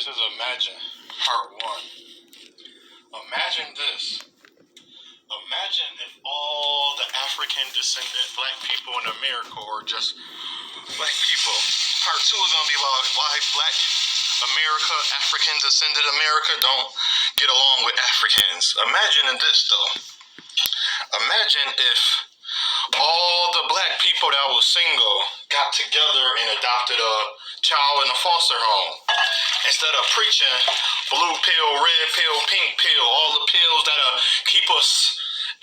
This is Imagine, part 1. Imagine this. Imagine if all the African descendant black people in America were just black people. Part 2 is going to be about why black America, African descendant America don't get along with Africans. Imagine this though. Imagine if all the black people that was single got together and adopted a child in a foster home. Instead of preaching blue pill, red pill, pink pill, all the pills that'll keep us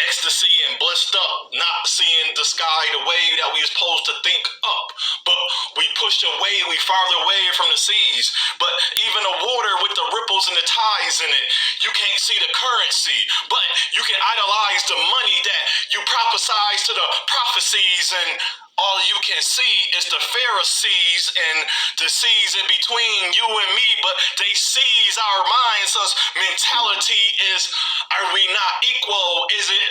ecstasy and blissed up, not seeing the sky the way that we supposed to think up, but we push away, we farther away from the seas. But even the water with the ripples and the tides in it, you can't see the currency, but you can idolize the money that you prophesize to the prophecies, and all you can see is the Pharisees and the seas in between you and me, but they seize our minds. Us mentality is, are we not equal? Is it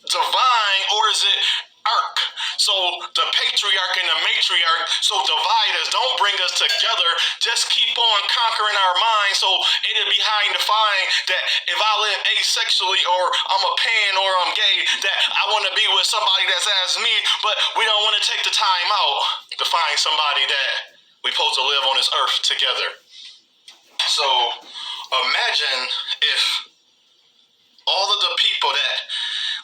divine or is it arc? So the patriarch and the matriarch so divide us, don't bring us together. Just keep on conquering our minds, so it'll be hard to find that if I live asexually or I'm a pan or I'm gay, that I want to be with somebody that's as me, but we don't want to take the time out to find somebody that we supposed to live on this earth together. So imagine if all of the people that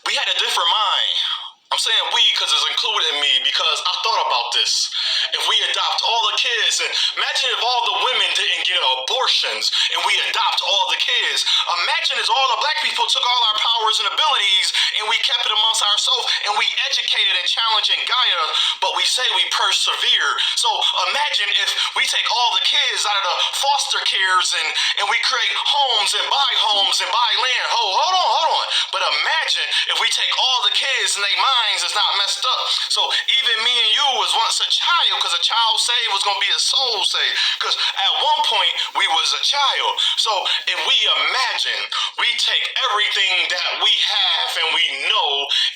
we had a different mind. I'm saying we because it's included in me, because I thought about this. If we adopt all the kids, and imagine if all the women didn't get abortions and we adopt all the kids. Imagine if all the black people took all our powers and abilities and we kept it amongst ourselves and we educated and challenged and guided us, but we say we persevere. So imagine if we take all the kids out of the foster cares and we create homes and buy land. Hold on. But imagine if we take all the kids and they minds is not messed up. So even me and you was once a child, because a child saved was going to be a soul saved, because at one point we was a child. So if we imagine we take everything that we have and we know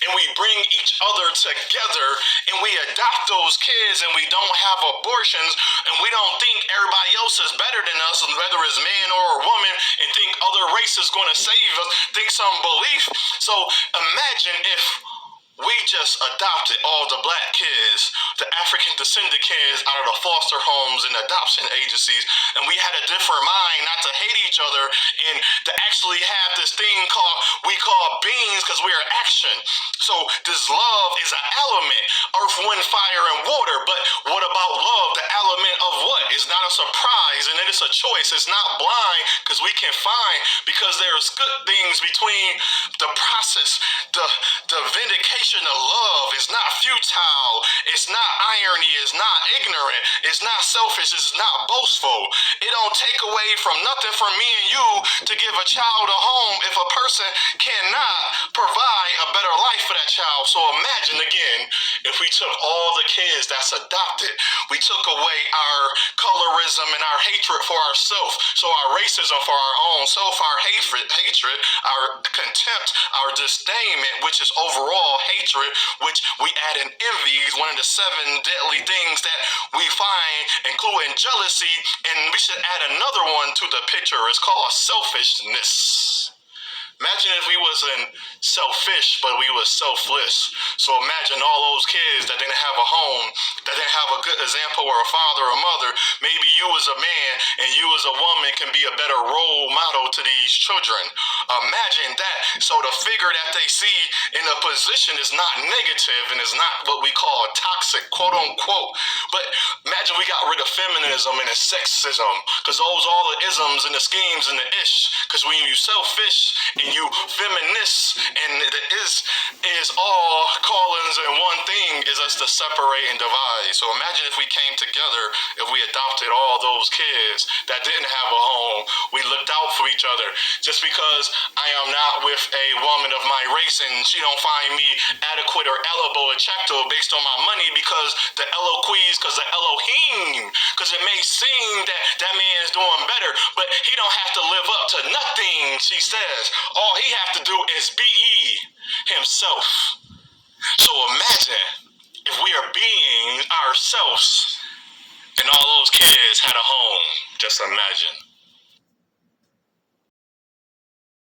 and we bring each other together and we adopt those kids and we don't have abortions and we don't think everybody else is better than us, whether it's man or a woman, and think other race is going to save us, think some belief. So imagine if we just adopted all the black kids, the African descendant kids out of the foster homes and adoption agencies, and we had a different mind not to hate each other and to actually have this thing we call beings, because we are action. So this love is an element, earth, wind, fire, and water. But what about love? The element of what? It's not a surprise, and it is a choice. It's not blind, because we can find, because there's good things between the process, the vindication of love is not futile, it's not irony, it's not ignorant, it's not selfish, it's not boastful. It don't take away from nothing from me and you to give a child a home if a person cannot provide a better life for that child. So imagine again, if we took all the kids that's adopted, we took away our colorism and our hatred for ourselves, so our racism for our own self, our hatred, our contempt, our disdainment, which is overall hatred, which we add in envy, is one of the 7 deadly things that we find, including jealousy, and we should add another one to the picture. It's called selfishness. Imagine if we wasn't selfish, but we was selfless. So imagine all those kids that didn't have a home, that didn't have a good example or a father or mother. Maybe you as a man and you as a woman can be a better role model to these children. Imagine that. So the figure that they see in a position is not negative and is not what we call toxic, quote unquote. But imagine we got rid of feminism and sexism, because those all the isms and the schemes and the ish. Because when you selfish and you feminists, and it is all callings, and one thing is us to separate and divide. So imagine if we came together, if we adopted all those kids that didn't have a home, we looked out for each other. Just because I am not with a woman of my race and she don't find me adequate or eligible, attractive based on my money, because the Eloquise, because the Elohim, because it may seem that that man is doing better, but he don't have to live up to nothing she says. All he have to do is be himself. So imagine if we are being ourselves and all those kids had a home. Just imagine.